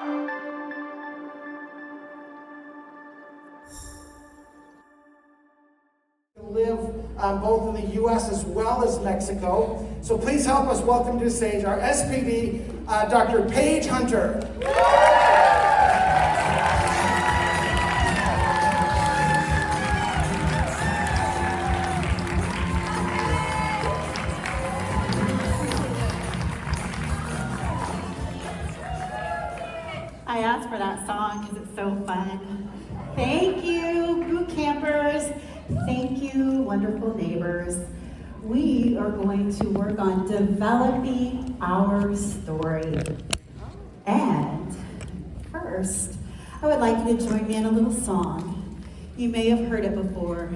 Live both in the U.S. as well as Mexico. So please help us welcome to the stage our SPD, Dr. Paige Hunter. I asked for that song because it's so fun. Thank you, boot campers. Thank you, wonderful neighbors. We are going to work on developing our story. And first, I would like you to join me in a little song. You may have heard it before.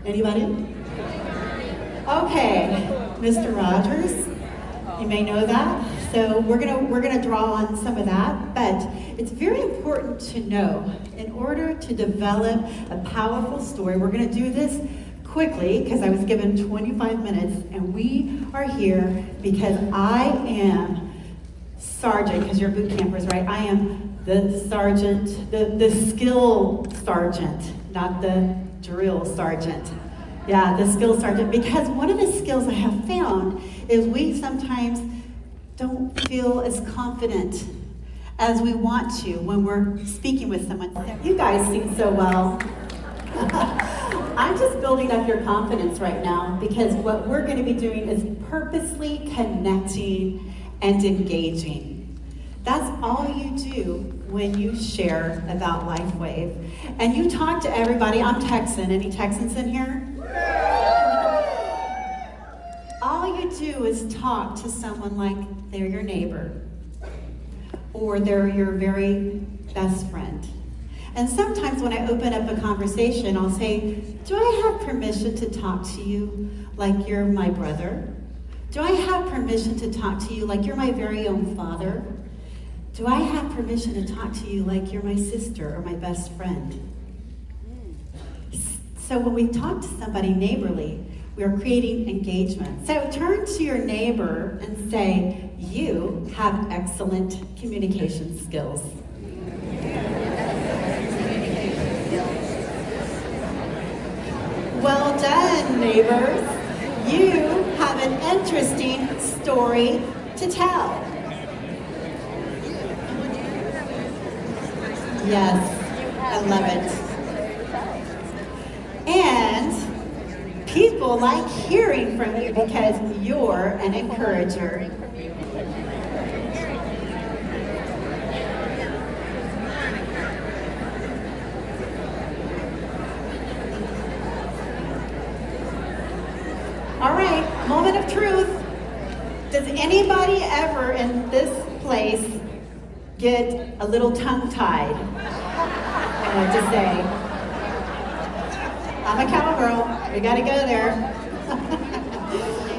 Anybody? Okay, Mr. Rogers. You may know that. So we're gonna draw on some of that, but it's very important to know, in order to develop a powerful story, we're gonna do this quickly because I was given 25 minutes, and we are here because I am sergeant, because you're boot campers, right? I am the sergeant, the skill sergeant, not the drill sergeant. Yeah, the skill sergeant, because one of the skills I have found is we sometimes don't feel as confident as we want to when we're speaking with someone. You guys sing so well. I'm just building up your confidence right now, because what we're going to be doing is purposely connecting and engaging. That's all you do when you share about LifeWave. And you talk to everybody. I'm Texan. Any Texans in here? All you do is talk to someone like they're your neighbor, or they're your very best friend. And sometimes when I open up a conversation, I'll say, do I have permission to talk to you like you're my brother? Do I have permission to talk to you like you're my very own father? Do I have permission to talk to you like you're my sister or my best friend? So when we talk to somebody neighborly, we are creating engagement. So turn to your neighbor and say, you have excellent communication skills. Well done, neighbors. You have an interesting story to tell. Yes, I love it. And people like hearing from you because you're an encourager. All right, moment of truth. Does anybody ever in this place get a little tongue-tied? To say, I'm a cowgirl, we gotta go there.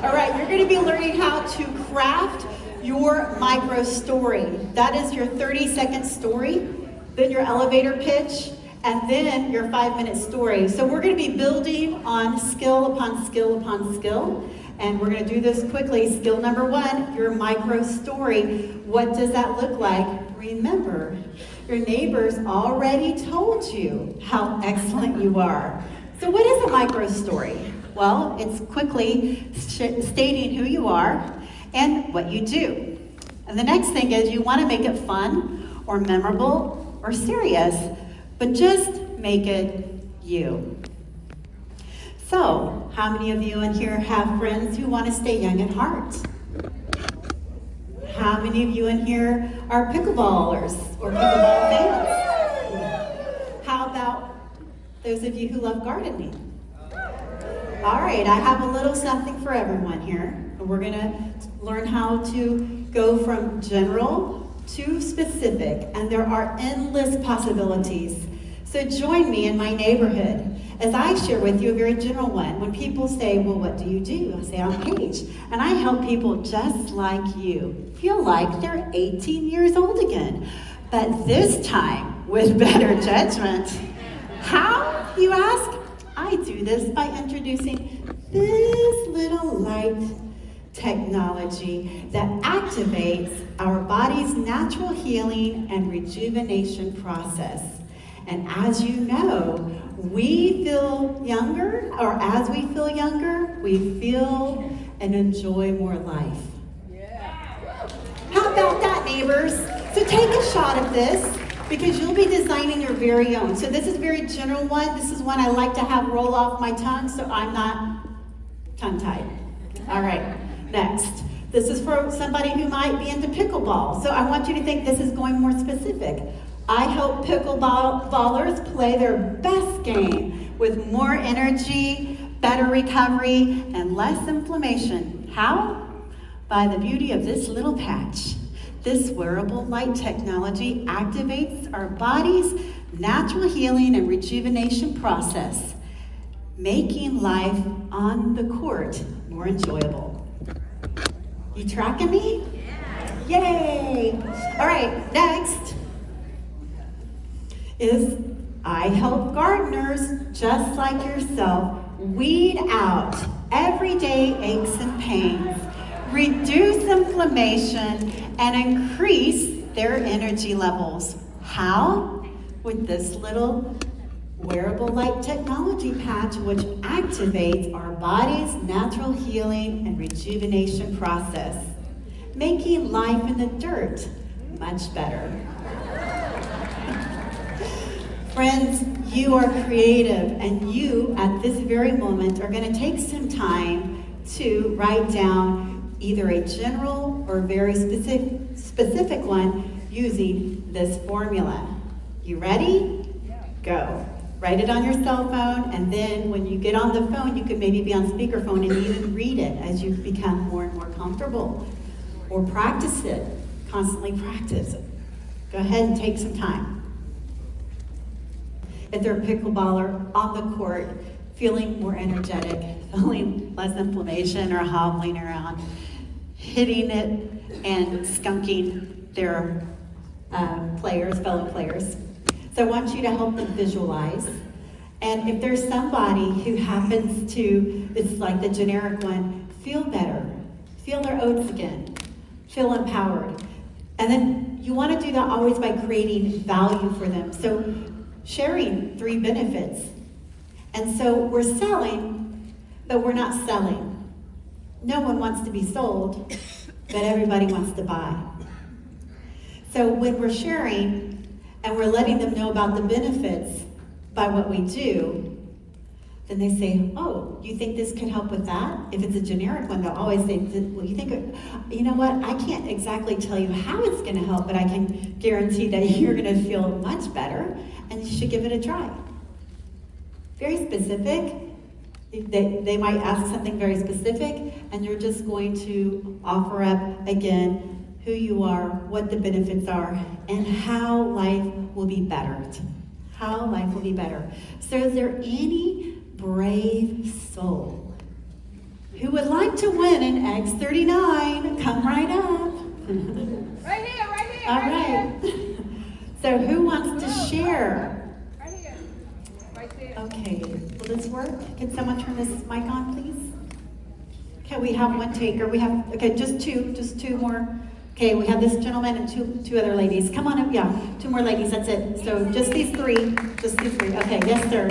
All right, you're gonna be learning how to craft your micro story. That is your 30-second story, then your elevator pitch, and then your 5-minute story. So we're gonna be building on skill upon skill upon skill, and we're gonna do this quickly. Skill number 1, your micro story. What does that look like? Remember, your neighbors already told you how excellent you are. So what is a micro story? Well, it's quickly stating who you are and what you do. And the next thing is you want to make it fun or memorable or serious, but just make it you. So, how many of you in here have friends who want to stay young at heart? How many of you in here are pickleballers or pickleball fans? How about those of you who love gardening? All right, I have a little something for everyone here. We're gonna learn how to go from general to specific, and there are endless possibilities. So join me in my neighborhood as I share with you a very general one. When people say, well, what do you do? I say, I'm Paige, and I help people just like you feel like they're 18 years old again, but this time with better judgment. How, you ask? I do this by introducing this little light technology that activates our body's natural healing and rejuvenation process. And as you know, we feel younger, or as we feel younger, we feel and enjoy more life. How about that, neighbors? So take a shot of this, because you'll be designing your very own. So this is a very general one. This is one I like to have roll off my tongue so I'm not tongue-tied. All right, next. This is for somebody who might be into pickleball. So I want you to think this is going more specific. I help pickleballers play their best game with more energy, better recovery, and less inflammation. How? By the beauty of this little patch. This wearable light technology activates our body's natural healing and rejuvenation process, making life on the court more enjoyable. You tracking me? Yeah. Yay! All right, next is I help gardeners just like yourself weed out everyday aches and pains, reduce inflammation, and increase their energy levels. How? With this little wearable light technology patch, which activates our body's natural healing and rejuvenation process, making life in the dirt much better. Friends, you are creative, and you, at this very moment, are going to take some time to write down either a general or very specific one using this formula. You ready? Go. Write it on your cell phone, and then when you get on the phone, you can maybe be on speakerphone and even read it as you become more and more comfortable. Or practice it. Constantly practice it. Go ahead and take some time. If they're a pickleballer on the court, feeling more energetic, feeling less inflammation or hobbling around, hitting it and skunking their fellow players. So I want you to help them visualize. And if there's somebody who happens to, it's like the generic one, feel better, feel their oats again, feel empowered. And then you want to do that always by creating value for them. So sharing 3 benefits. And so we're selling, but we're not selling. No one wants to be sold, but everybody wants to buy. So when we're sharing and we're letting them know about the benefits by what we do, then they say, oh, you think this could help with that? If it's a generic one, they'll always say, well, you think, you know what, I can't exactly tell you how it's going to help, but I can guarantee that you're going to feel much better, and you should give it a try. Very specific. They might ask something very specific, and you're just going to offer up again who you are, what the benefits are, and how life will be bettered. How life will be better. So is there any brave soul who would like to win an X39? Come right up. Right here, right here. All right. So who wants to share? Right here. Right there. Okay, will this work? Can someone turn this mic on, please? Okay, we have one taker. We have, okay, just two more. Okay, we have this gentleman and two other ladies. Come on up, yeah, 2 more ladies, that's it. So just these three. Okay, yes, sir.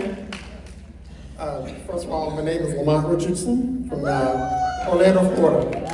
First of all, my name is Lamont Richardson from Orlando, Florida.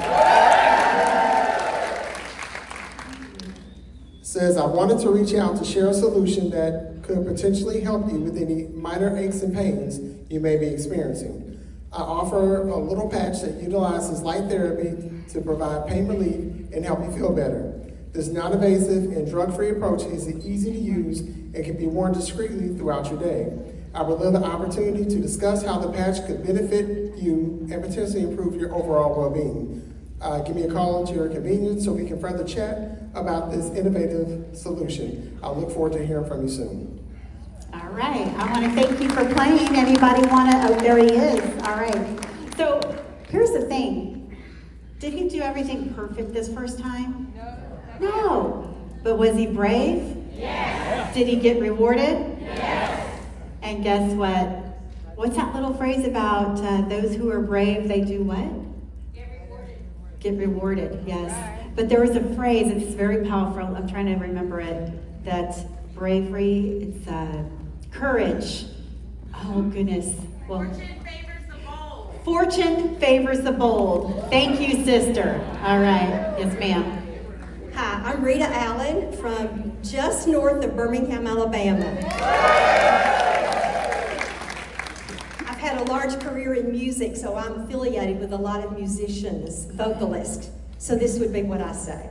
Says, I wanted to reach out to share a solution that could potentially help you with any minor aches and pains you may be experiencing. I offer a little patch that utilizes light therapy to provide pain relief and help you feel better. This non-invasive and drug-free approach is easy to use and can be worn discreetly throughout your day. I would love the opportunity to discuss how the patch could benefit you and potentially improve your overall well-being. Give me a call at your convenience so we can further chat about this innovative solution. I look forward to hearing from you soon. All right, I want to thank you for playing. Anybody want to, oh, there he is. All right, so here's the thing. Did he do everything perfect this first time? No. But was he brave? Yes. Did he get rewarded? Yes. And guess what? What's that little phrase about those who are brave, they do what? Get rewarded. get rewarded, yes. But there was a phrase, it's very powerful, I'm trying to remember it, that bravery, it's courage. Oh goodness. Well, Fortune favors the bold. fortune favors the bold. Thank you, sister. All right, yes ma'am. Hi, I'm Rita Allen from just north of Birmingham, Alabama. I've had a large career in music, so I'm affiliated with a lot of musicians, vocalists. So this would be what I say.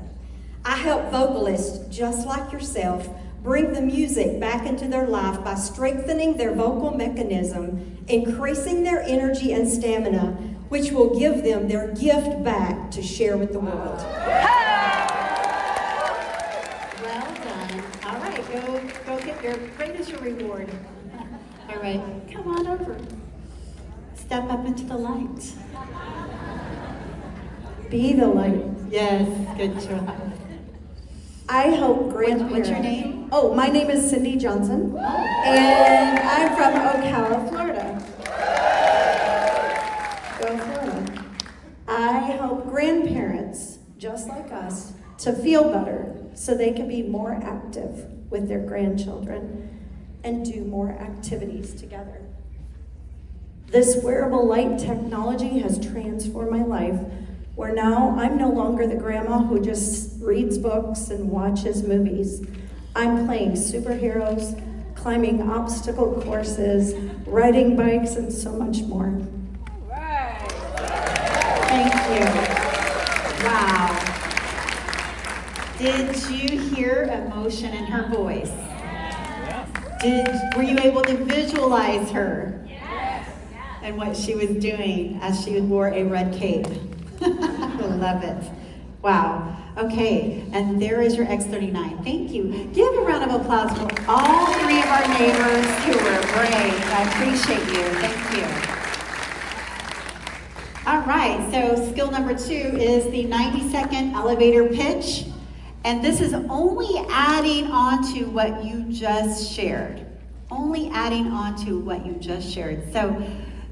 I help vocalists just like yourself bring the music back into their life by strengthening their vocal mechanism, increasing their energy and stamina, which will give them their gift back to share with the world. Well done. All right, go get your, great is your reward. All right, come on over. Step up into the light. Be the light. Yes, good job. I help grandparents. What's your name? Oh, my name is Cindy Johnson, and I'm from Ocala, Florida. Go Florida. I help grandparents, just like us, to feel better so they can be more active with their grandchildren and do more activities together. This wearable light technology has transformed my life, where now I'm no longer the grandma who just reads books and watches movies. I'm playing superheroes, climbing obstacle courses, riding bikes, and so much more. Right. Thank you. Wow. Did you hear emotion in her voice? Were you able to visualize her? Yes. And what she was doing as she wore a red cape? I love it. Wow. Okay, and there is your X39. Thank you. Give a round of applause for all three of our neighbors who were brave. I appreciate you. Thank you. All right, so skill number 2 is the 90-second elevator pitch. And this is only adding on to what you just shared. Only adding on to what you just shared. So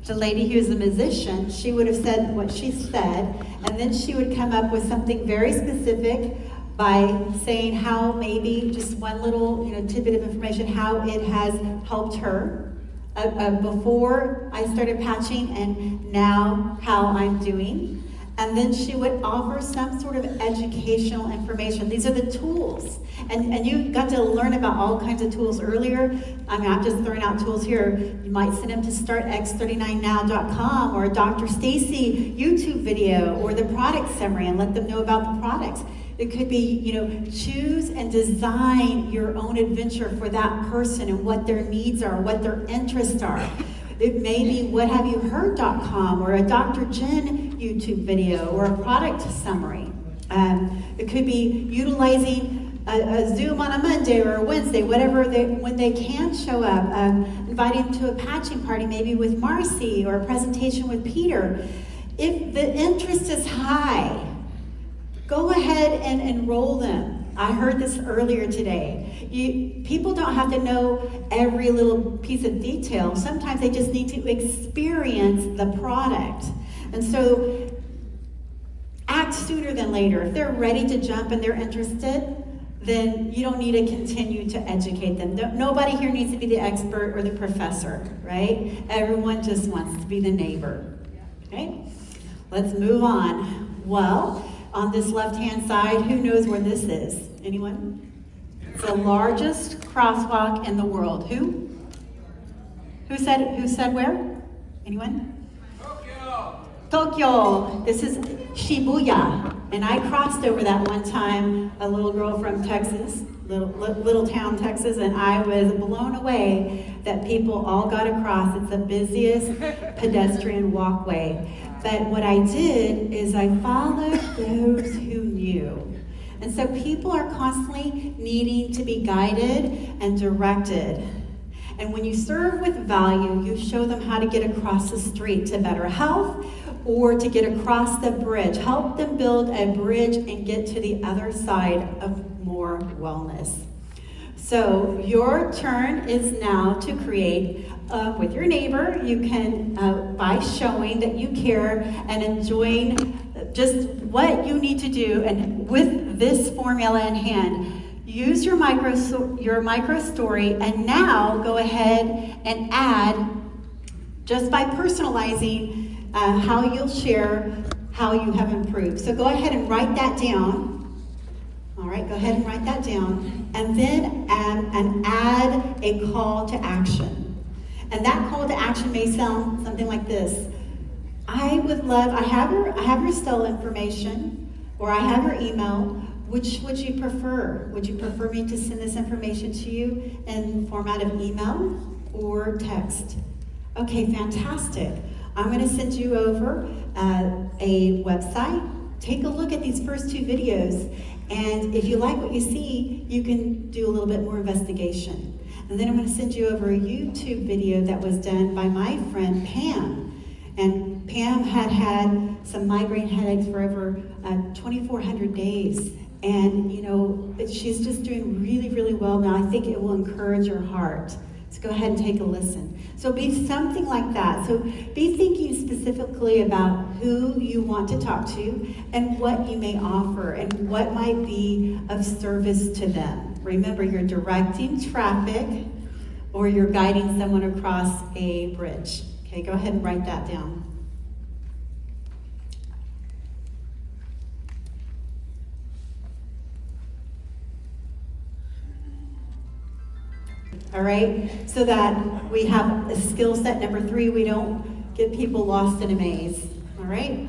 the lady who's a musician, she would have said what she said, and then she would come up with something very specific by saying how maybe just one little tidbit of information, how it has helped her before I started patching and now how I'm doing. And then she would offer some sort of educational information. These are the tools. And you got to learn about all kinds of tools earlier. I mean, I'm just throwing out tools here. You might send them to startx39now.com or Dr. Stacy YouTube video or the product summary and let them know about the products. It could be, choose and design your own adventure for that person and what their needs are, what their interests are. It may be whahaveyouheard.com or a Dr. Jen YouTube video or a product summary. It could be utilizing a Zoom on a Monday or a Wednesday, when they can show up. Inviting them to a patching party, maybe with Marcy, or a presentation with Peter. If the interest is high, go ahead and enroll them. I heard this earlier today. People don't have to know every little piece of detail. Sometimes they just need to experience the product. And so act sooner than later. If they're ready to jump and they're interested, then you don't need to continue to educate them. Nobody here needs to be the expert or the professor, right? Everyone just wants to be the neighbor. Okay? Let's move on. Well, on this left-hand side, who knows where this is? Anyone? It's the largest crosswalk in the world. Who? Who said where? Anyone? Tokyo. This is Shibuya. And I crossed over that one time, a little girl from Texas, little town Texas, and I was blown away that people all got across. It's the busiest pedestrian walkway. But what I did is I followed those who knew. And so people are constantly needing to be guided and directed. And when you serve with value, you show them how to get across the street to better health or to get across the bridge. Help them build a bridge and get to the other side of more wellness. So your turn is now to create with your neighbor. You can, by showing that you care and enjoying just what you need to do, and with this formula in hand, use your micro story, and now go ahead and add, just by personalizing how you'll share how you have improved. So go ahead and write that down. All right, go ahead and write that down, and then add a call to action. And that call to action may sound something like this. I have your cell information, or I have your email. Which would you prefer? Would you prefer me to send this information to you in format of email or text? Okay, fantastic. I'm going to send you over a website. Take a look at these first 2 videos, and if you like what you see, you can do a little bit more investigation. And then I'm going to send you over a YouTube video that was done by my friend Pam. And Pam had some migraine headaches for over 2,400 days. And she's just doing really, really well now. I think it will encourage your heart. So go ahead and take a listen. So be something like that. So be thinking specifically about who you want to talk to and what you may offer and what might be of service to them. Remember, you're directing traffic or you're guiding someone across a bridge. Okay, go ahead and write that down. All right, so that we have a skill set number 3, we don't get people lost in a maze, all right?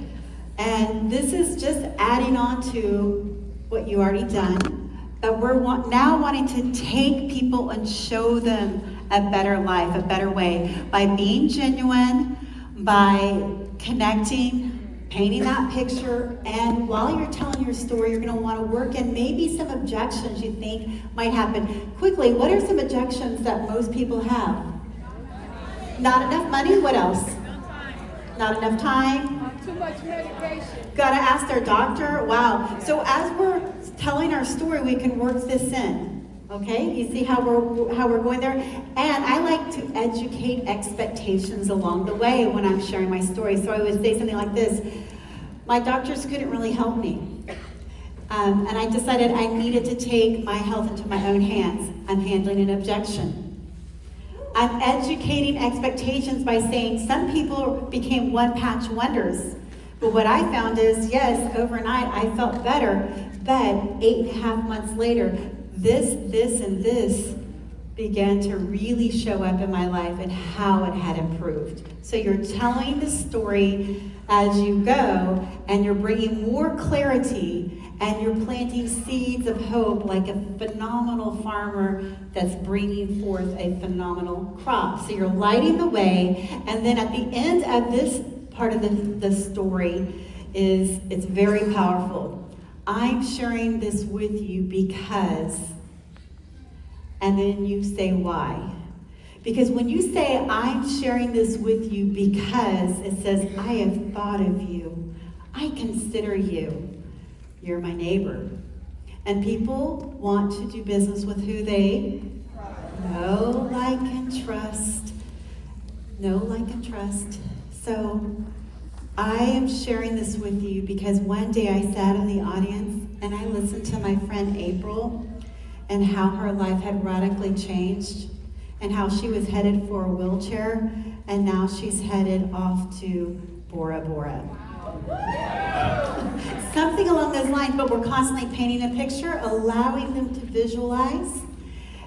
And this is just adding on to what you already done, but we're now wanting to take people and show them a better life, a better way, by being genuine, by connecting, painting that picture, and while you're telling your story, you're going to want to work in maybe some objections you think might happen. Quickly, what are some objections that most people have? Not enough money? What else? Not enough time? Too much medication. Got to ask their doctor? Wow. So as we're telling our story, we can work this in. Okay, you see how we're going there? And I like to educate expectations along the way when I'm sharing my story. So I would say something like this: my doctors couldn't really help me. And I decided I needed to take my health into my own hands. I'm handling an objection. I'm educating expectations by saying some people became one-patch wonders. But what I found is, yes, overnight I felt better, but 8.5 months later, this, and this began to really show up in my life and how it had improved. So you're telling the story as you go, and you're bringing more clarity, and you're planting seeds of hope like a phenomenal farmer that's bringing forth a phenomenal crop. So you're lighting the way, and then at the end of this part of the story it's very powerful. I'm sharing this with you because, and then you say why. Because when you say, I'm sharing this with you because, it says, I have thought of you. I consider you. You're my neighbor. And people want to do business with who they know, like, and trust. Know, like, and trust. So I am sharing this with you because one day I sat in the audience and I listened to my friend April and how her life had radically changed and how she was headed for a wheelchair, and now she's headed off to Bora Bora. Something along those lines, but we're constantly painting a picture, allowing them to visualize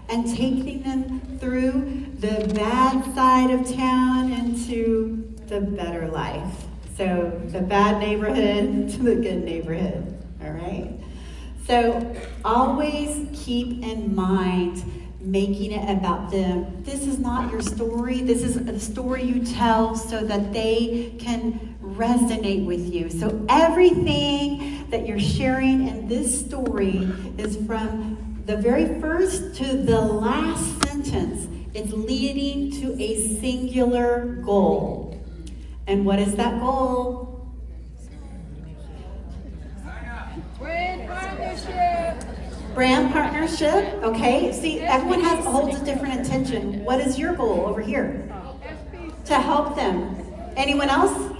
and taking them through the bad side of town into the better life. So the bad neighborhood to the good neighborhood, all right? So always keep in mind making it about them. This is not your story. This is a story you tell so that they can resonate with you. So everything that you're sharing in this story is from the very first to the last sentence. It's leading to a singular goal. And what is that goal? Brand partnership. Brand partnership, okay. See, everyone holds a different intention. What is your goal over here? To help them. Anyone else?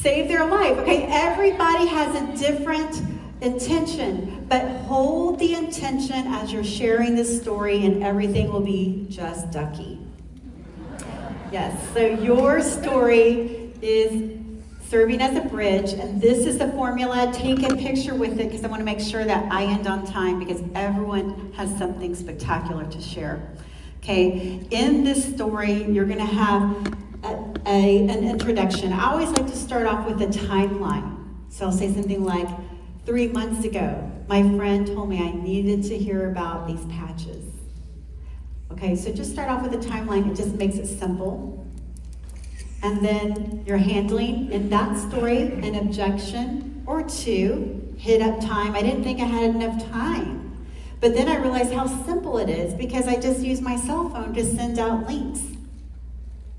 save their life. Okay, everybody has a different intention, but hold the intention as you're sharing this story and everything will be just ducky. Yes, so your story is serving as a bridge, and this is the formula. Take a picture with it because I want to make sure that I end on time because everyone has something spectacular to share. Okay, in this story, you're going to have an introduction. I always like to start off with a timeline. So I'll say something like, 3 months ago, my friend told me I needed to hear about these patches. Okay, so just start off with a timeline. It just makes it simple. And then you're handling, in that story, an objection or two. Hit up time. I didn't think I had enough time. But then I realized how simple it is because I just use my cell phone to send out links.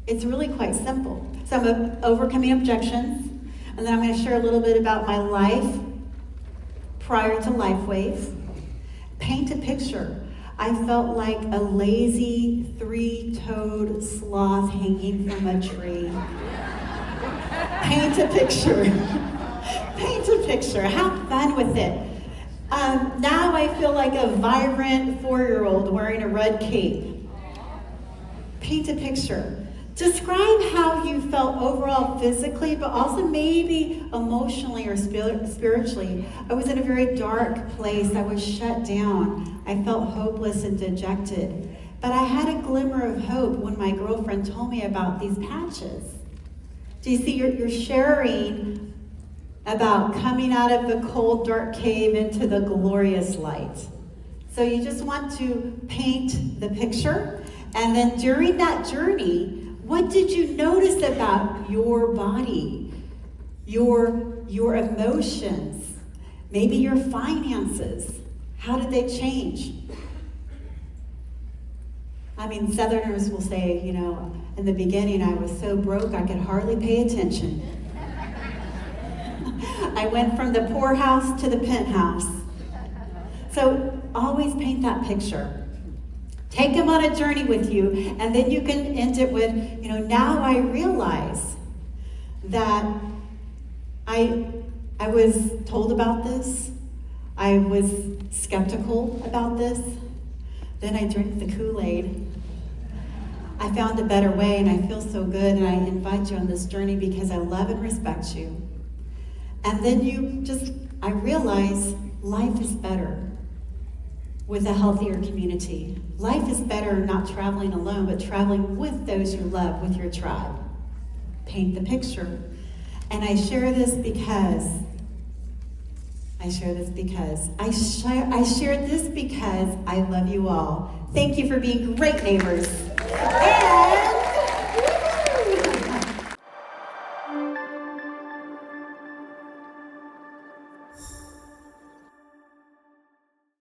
It's really quite simple. So I'm overcoming objections, and then I'm going to share a little bit about my life prior to LifeWave. Paint a picture. I felt like a lazy, three-toed sloth hanging from a tree. Paint a picture. Paint a picture. Have fun with it. Now I feel like a vibrant 4-year-old wearing a red cape. Paint a picture. Describe how you felt overall physically, but also maybe emotionally or spiritually. I was in a very dark place. I was shut down. I felt hopeless and dejected. But I had a glimmer of hope when my girlfriend told me about these patches. Do you see, you're sharing about coming out of the cold, dark cave into the glorious light. So you just want to paint the picture. And then during that journey, what did you notice about your body, your emotions, maybe your finances? How did they change? I mean, Southerners will say, you know, in the beginning I was so broke I could hardly pay attention. I went from the poorhouse to the penthouse. So always paint that picture. Take them on a journey with you, and then you can end it with, you know, now I realize that I was told about this. I was skeptical about this. Then I drank the Kool-Aid. I found a better way, and I feel so good, and I invite you on this journey because I love and respect you. And then I realize life is better with a healthier community. Life is better not traveling alone, but traveling with those you love, with your tribe. Paint the picture. And I share this because I share this because I love you all. Thank you for being great neighbors. And